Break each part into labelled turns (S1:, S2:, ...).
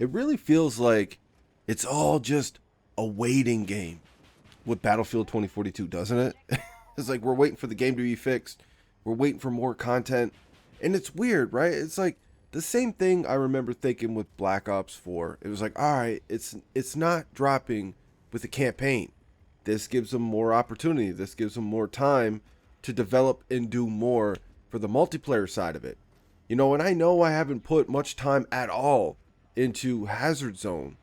S1: it really feels like it's all just a waiting game with Battlefield 2042, doesn't it? It's like we're waiting for the game to be fixed. We're waiting for more content. And it's weird, right? It's like the same thing I remember thinking with Black Ops 4. It was like, all right, it's not dropping with the campaign. This gives them more opportunity. This gives them more time to develop and do more for the multiplayer side of it. And I know I haven't put much time at all into Hazard Zone.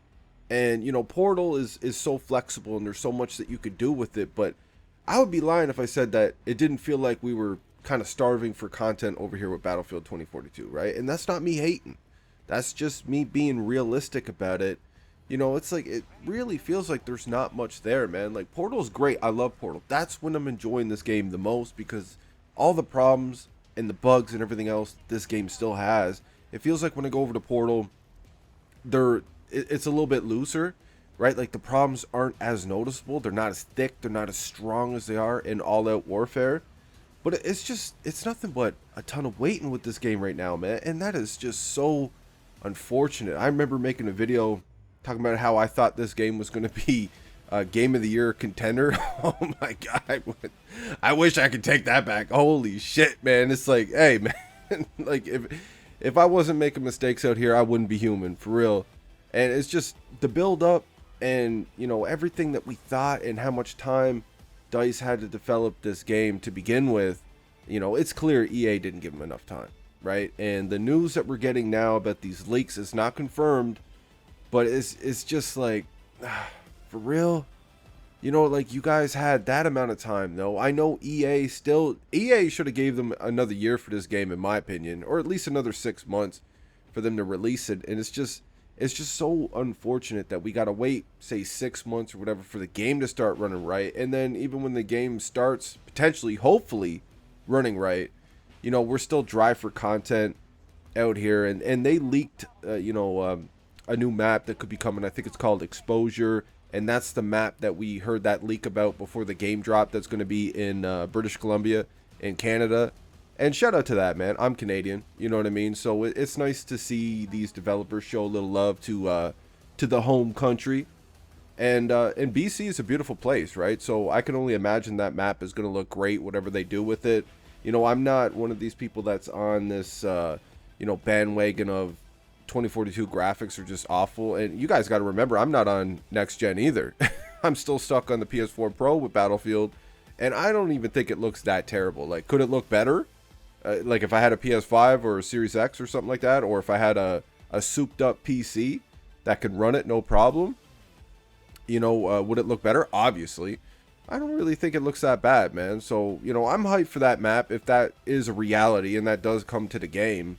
S1: And, Portal is so flexible and there's so much that you could do with it. But I would be lying if I said that it didn't feel like we were kind of starving for content over here with Battlefield 2042, right? And that's not me hating. That's just me being realistic about it. It's like it really feels like there's not much there, man. Like Portal's great. I love Portal. That's when I'm enjoying this game the most because all the problems and the bugs and everything else this game still has. It feels like when I go over to Portal, it's a little bit looser, right? Like the problems aren't as noticeable. They're not as thick. They're not as strong as they are in All Out Warfare. But it's nothing but a ton of waiting with this game right now, man. And that is just so unfortunate. I remember making a video talking about how I thought this game was going to be a Game of the Year contender. Oh my God. I wish I could take that back. Holy shit, man. It's like, hey, man, like if I wasn't making mistakes out here, I wouldn't be human, for real. And it's just the build up and, everything that we thought and how much time DICE had to develop this game to begin with. It's clear EA didn't give them enough time, right? And the news that we're getting now about these leaks is not confirmed, but it's just like, for real? Like you guys had that amount of time though. I know EA should have gave them another year for this game in my opinion, or at least another 6 months for them to release it. And it's just so unfortunate that we got to wait, say 6 months or whatever for the game to start running right. And then even when the game starts potentially, hopefully running right, we're still dry for content out here. And they leaked, a new map that could be coming. I think it's called Exposure. And that's the map that we heard that leak about before the game dropped. That's going to be in British Columbia in Canada. And shout out to that, man. I'm Canadian. You know what I mean? So it's nice to see these developers show a little love to the home country. And BC is a beautiful place, right? So I can only imagine that map is going to look great, whatever they do with it. I'm not one of these people that's on this, bandwagon of 2042 graphics are just awful. And you guys got to remember, I'm not on next gen either. I'm still stuck on the PS4 Pro with Battlefield. And I don't even think it looks that terrible. Like, could it look better? Like if I had a PS5 or a Series X or something like that, or if I had a souped up PC that could run it no problem, would it look better? Obviously. I don't really think it looks that bad, man. So, I'm hyped for that map if that is a reality and that does come to the game.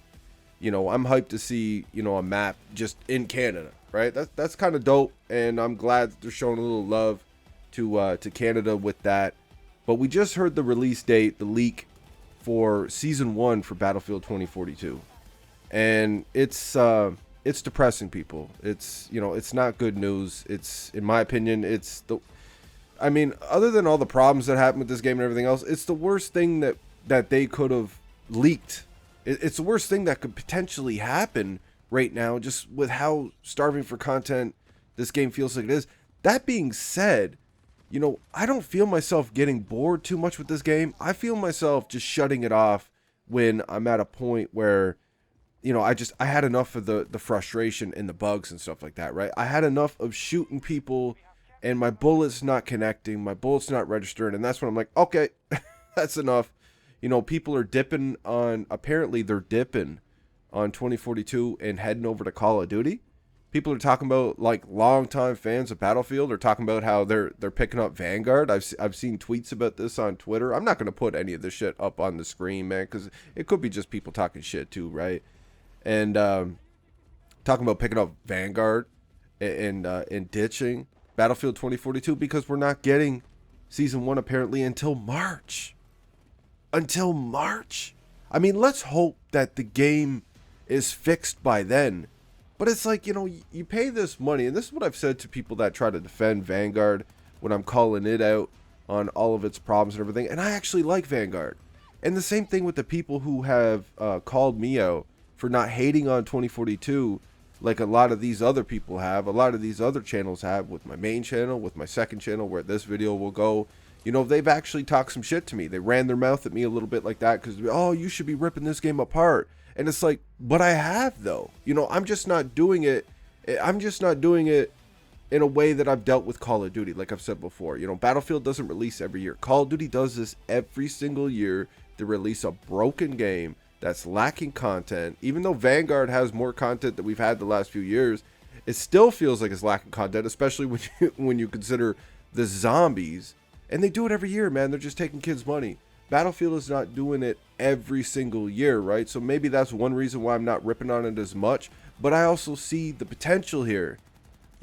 S1: I'm hyped to see, a map just in Canada, right? That's kind of dope, and I'm glad that they're showing a little love to Canada with that. But we just heard the release date, the leak for Season 1 for Battlefield 2042. And it's depressing, people. It's not good news. It's, in my opinion, other than all the problems that happened with this game and everything else, it's the worst thing that they could have leaked. It's the worst thing that could potentially happen right now, just with how starving for content this game feels like it is. That being said, I don't feel myself getting bored too much with this game. I feel myself just shutting it off when I'm at a point where, I had enough of the frustration and the bugs and stuff like that, right? I had enough of shooting people and my bullets not connecting, my bullets not registering, and that's when I'm like, okay, that's enough. People are apparently they're dipping on 2042 and heading over to Call of Duty. People are talking about, like, longtime fans of Battlefield are talking about how they're picking up Vanguard. I've seen tweets about this on Twitter. I'm not going to put any of this shit up on the screen, man, because it could be just people talking shit too, right? And talking about picking up Vanguard and ditching Battlefield 2042 because we're not getting Season 1 apparently until March. Until March. I mean, let's hope that the game is fixed by then. But it's like, you pay this money, and this is what I've said to people that try to defend Vanguard when I'm calling it out on all of its problems and everything, and I actually like Vanguard. And the same thing with the people who have called me out for not hating on 2042 like a lot of these other people have, a lot of these other channels have, with my main channel, with my second channel, where this video will go. You know, they've actually talked some shit to me. They ran their mouth at me a little bit like that because, oh, you should be ripping this game apart. And it's like, but I have, though. You know, I'm just not doing it. I'm just not doing it in a way that I've dealt with Call of Duty, like I've said before. You know, Battlefield doesn't release every year. Call of Duty does this every single year. They release a broken game that's lacking content. Even though Vanguard has more content than we've had the last few years, it still feels like it's lacking content, especially when you consider the zombies. And they do it every year, man. They're just taking kids' money. Battlefield is not doing it every single year, right? So maybe that's one reason why I'm not ripping on it as much. But I also see the potential here.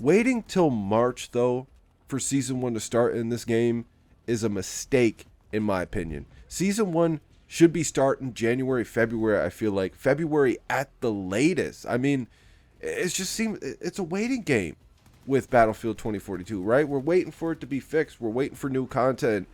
S1: Waiting till March, though, for Season 1 to start in this game is a mistake, in my opinion. Season 1 should be starting January, February, I feel like. February at the latest. I mean, it's a waiting game with Battlefield 2042, right? We're waiting for it to be fixed. We're waiting for new content.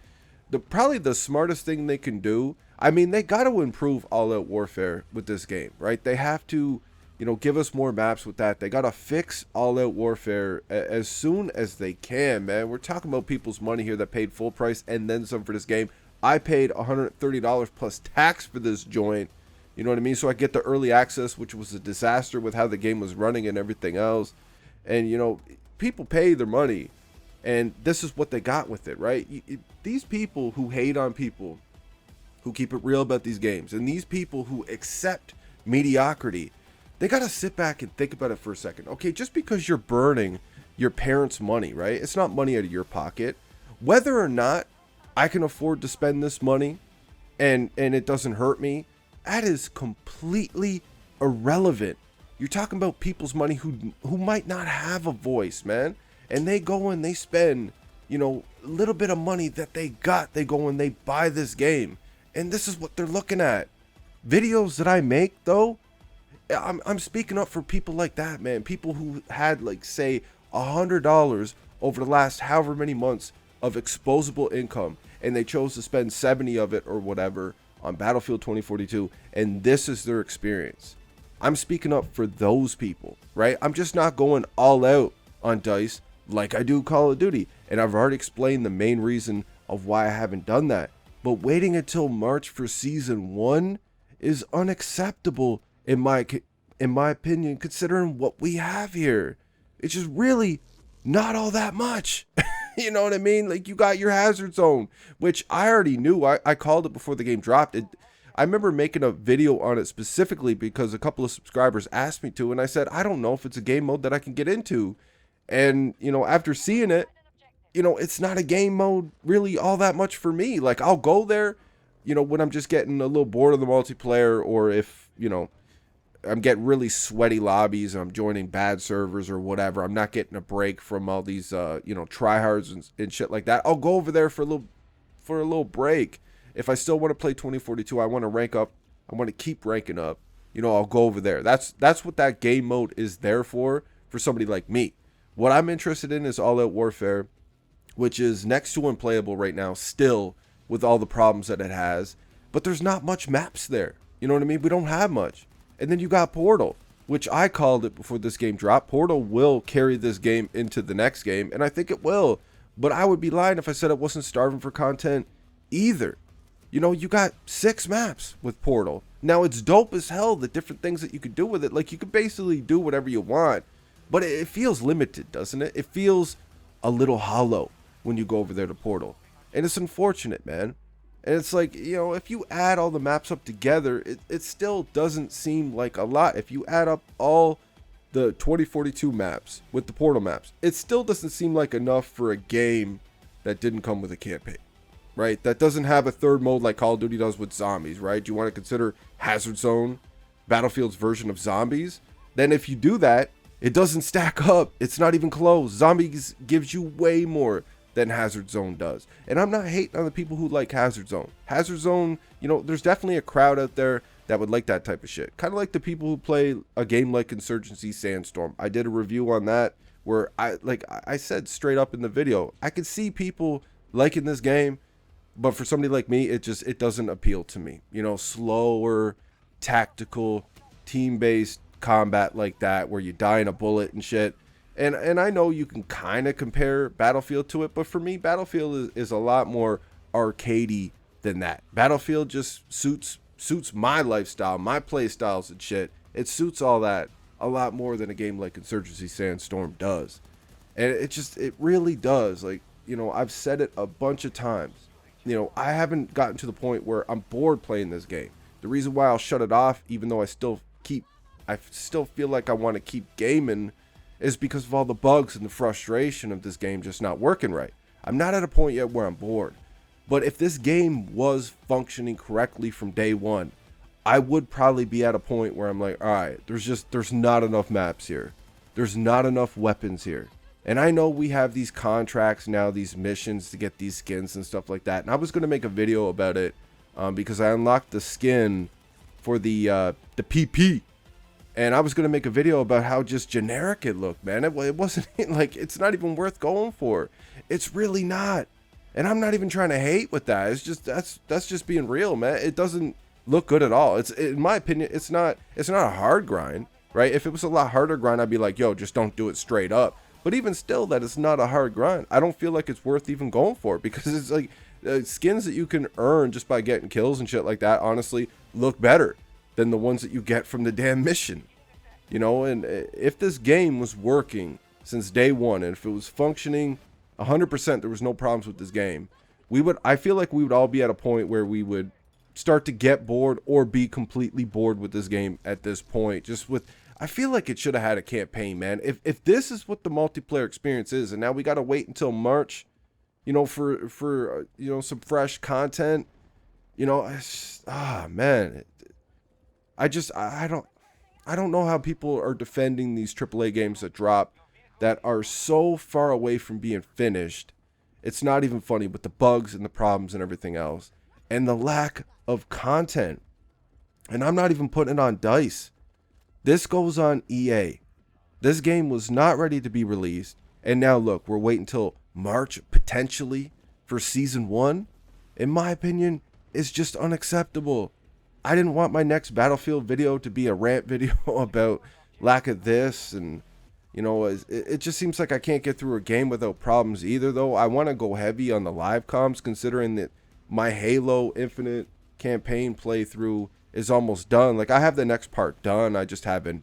S1: Probably the smartest thing they can do, I mean, they got to improve all-out warfare with this game, right? They have to, you know, give us more maps with that. They got to fix all-out warfare as soon as they can, man. We're talking about people's money here that paid full price and then some for this game. I paid $130 plus tax for this joint. You know what I mean? So I get the early access, which was a disaster with how the game was running and everything else. And, you know, people pay their money. And this is what they got with it, right? These people who hate on people who keep it real about these games, and these people who accept mediocrity, they got to sit back and think about it for a second. Okay, just because you're burning your parents' money, right? It's not money out of your pocket. Whether or not I can afford to spend this money and it doesn't hurt me, that is completely irrelevant. You're talking about people's money who might not have a voice, man. And they go and they spend, you know, a little bit of money that they got. They go and they buy this game. And this is what they're looking at. Videos that I make, though, I'm speaking up for people like that, man. People who had, like, say, $100 over the last however many months of exposable income. And they chose to spend 70 of it or whatever on Battlefield 2042. And this is their experience. I'm speaking up for those people, right? I'm just not going all out on DICE like I do Call of Duty, and I've already explained the main reason of why I haven't done that. But waiting until March for Season 1 is unacceptable in my opinion, considering what we have here. It's just really not all that much. You know what I mean? Like, you got your hazard zone, which I already knew. I called it before the game dropped. I remember making a video on it specifically because a couple of subscribers asked me to, and I said, I don't know if it's a game mode that I can get into. And, you know, after seeing it, you know, it's not a game mode really all that much for me. Like, I'll go there, you know, when I'm just getting a little bored of the multiplayer, or if, you know, I'm getting really sweaty lobbies and I'm joining bad servers or whatever. I'm not getting a break from all these, you know, tryhards and shit like that. I'll go over there for a little break. If I still want to play 2042, I want to rank up, I want to keep ranking up, you know, I'll go over there. That's what that game mode is there for somebody like me. What I'm interested in is all-out warfare, which is next to unplayable right now still with all the problems that it has. But there's not much maps there. You know what I mean? We don't have much. And then you got Portal, which I called it before this game dropped. Portal will carry this game into the next game, and I think it will. But I would be lying if I said it wasn't starving for content either. You know, you got 6 maps with Portal. Now, it's dope as hell, the different things that you could do with it. Like, you could basically do whatever you want. But it feels limited, doesn't it? It feels a little hollow when you go over there to Portal. And it's unfortunate, man. And it's like, you know, if you add all the maps up together, it still doesn't seem like a lot. If you add up all the 2042 maps with the Portal maps, it still doesn't seem like enough for a game that didn't come with a campaign, right? That doesn't have a third mode like Call of Duty does with zombies, right? Do you want to consider Hazard Zone Battlefield's version of zombies? Then if you do that, it doesn't stack up. It's not even close. Zombies gives you way more than Hazard Zone does. And I'm not hating on the people who like Hazard Zone. Hazard Zone, you know, there's definitely a crowd out there that would like that type of shit. Kind of like the people who play a game like Insurgency Sandstorm. I did a review on that where I said straight up in the video, I could see people liking this game, but for somebody like me, it doesn't appeal to me. You know, slower, tactical, team-based combat like that where you die in a bullet and shit. And I know you can kind of compare Battlefield to it, but for me, Battlefield is a lot more arcadey than that. Battlefield just suits my lifestyle, my play styles and shit. It suits all that a lot more than a game like Insurgency Sandstorm does. And it really does. Like, you know, I've said it a bunch of times. You know, I haven't gotten to the point where I'm bored playing this game. The reason why I'll shut it off, even though I still feel like I want to keep gaming, is because of all the bugs and the frustration of this game just not working right. I'm not at a point yet where I'm bored. But if this game was functioning correctly from day one, I would probably be at a point where I'm like, all right, there's not enough maps here. There's not enough weapons here. And I know we have these contracts now, these missions to get these skins and stuff like that. And I was going to make a video about it because I unlocked the skin for the PP. And I was going to make a video about how just generic it looked, man. It wasn't like, it's not even worth going for. It's really not. And I'm not even trying to hate with that. It's just, that's just being real, man. It doesn't look good at all. It's, in my opinion, it's not a hard grind, right? If it was a lot harder grind, I'd be like, yo, just don't do it straight up. But even still, that is not a hard grind. I don't feel like it's worth even going for it because it's like skins that you can earn just by getting kills and shit like that, honestly, look better than the ones that you get from the damn mission. You know, and if this game was working since day one, and if it was functioning 100%, there was no problems with this game, I feel like we would all be at a point where we would start to get bored or be completely bored with this game at this point. I feel like it should have had a campaign, man. If this is what the multiplayer experience is, and now we got to wait until March, you know, for you know, some fresh content, you know, man, I don't know how people are defending these AAA games that drop that are so far away from being finished. It's not even funny, but the bugs and the problems and everything else, and the lack of content. And I'm not even putting it on DICE. This goes on EA. This game was not ready to be released. And now look, we're waiting until March, potentially, for Season 1. In my opinion, it's just unacceptable. I didn't want my next Battlefield video to be a rant video about lack of this. And, you know, it just seems like I can't get through a game without problems either, though. I want to go heavy on the live comms, considering that my Halo Infinite campaign playthrough is almost done. Like, I have the next part done. I just haven't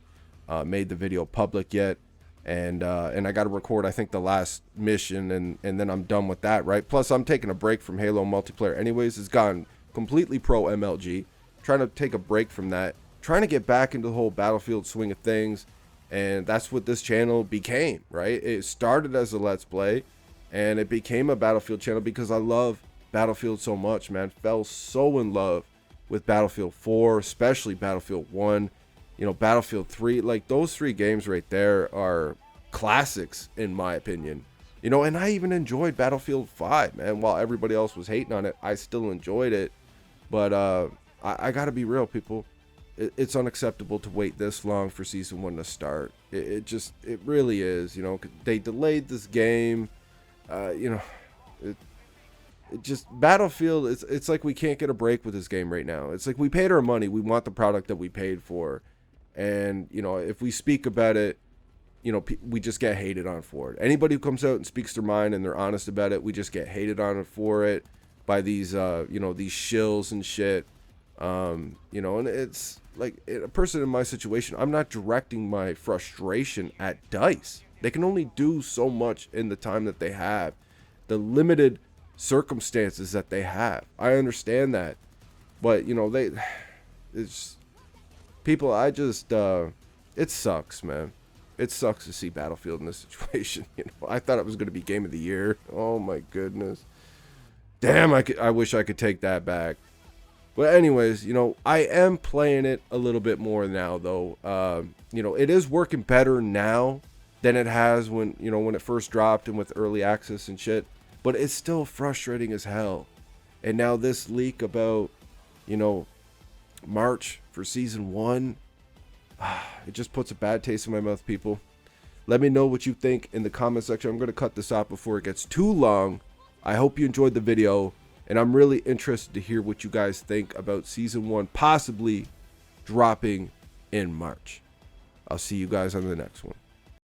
S1: made the video public yet. And I got to record, I think, the last mission, and then I'm done with that, right? Plus, I'm taking a break from Halo multiplayer anyways. It's gone completely pro MLG. Trying to take a break from that. Trying to get back into the whole Battlefield swing of things. And that's what this channel became, right? It started as a Let's Play, and it became a Battlefield channel because I love Battlefield so much, man. Fell so in love with Battlefield 4, especially Battlefield 1, you know, Battlefield 3. Like, those three games right there are classics, in my opinion. You know, and I even enjoyed Battlefield 5, man. While everybody else was hating on it, I still enjoyed it. But I gotta be real, people. It's unacceptable to wait this long for Season 1 to start. It really is. You know, they delayed this game. You know, it just, Battlefield, it's like we can't get a break with this game right now. It's like we paid our money. We want the product that we paid for. And, you know, if we speak about it, you know, we just get hated on for it. Anybody who comes out and speaks their mind and they're honest about it, we just get hated on for it by these, you know, these shills and shit. You know, and it's like a person in my situation, I'm not directing my frustration at DICE. They can only do so much in the time that they have, the limited circumstances that they have. I understand that, but you know, it's people. It sucks, man. It sucks to see Battlefield in this situation. You know, I thought it was going to be Game of the Year. Oh my goodness, damn! I wish I could take that back. But anyways, you know, I am playing it a little bit more now, though. You know, it is working better now than it has when it first dropped and with early access and shit. But it's still frustrating as hell. And now this leak about, you know, March for Season 1, it just puts a bad taste in my mouth, people. Let me know what you think in the comment section. I'm going to cut this off before it gets too long. I hope you enjoyed the video. And I'm really interested to hear what you guys think about Season 1 possibly dropping in March. I'll see you guys on the next one.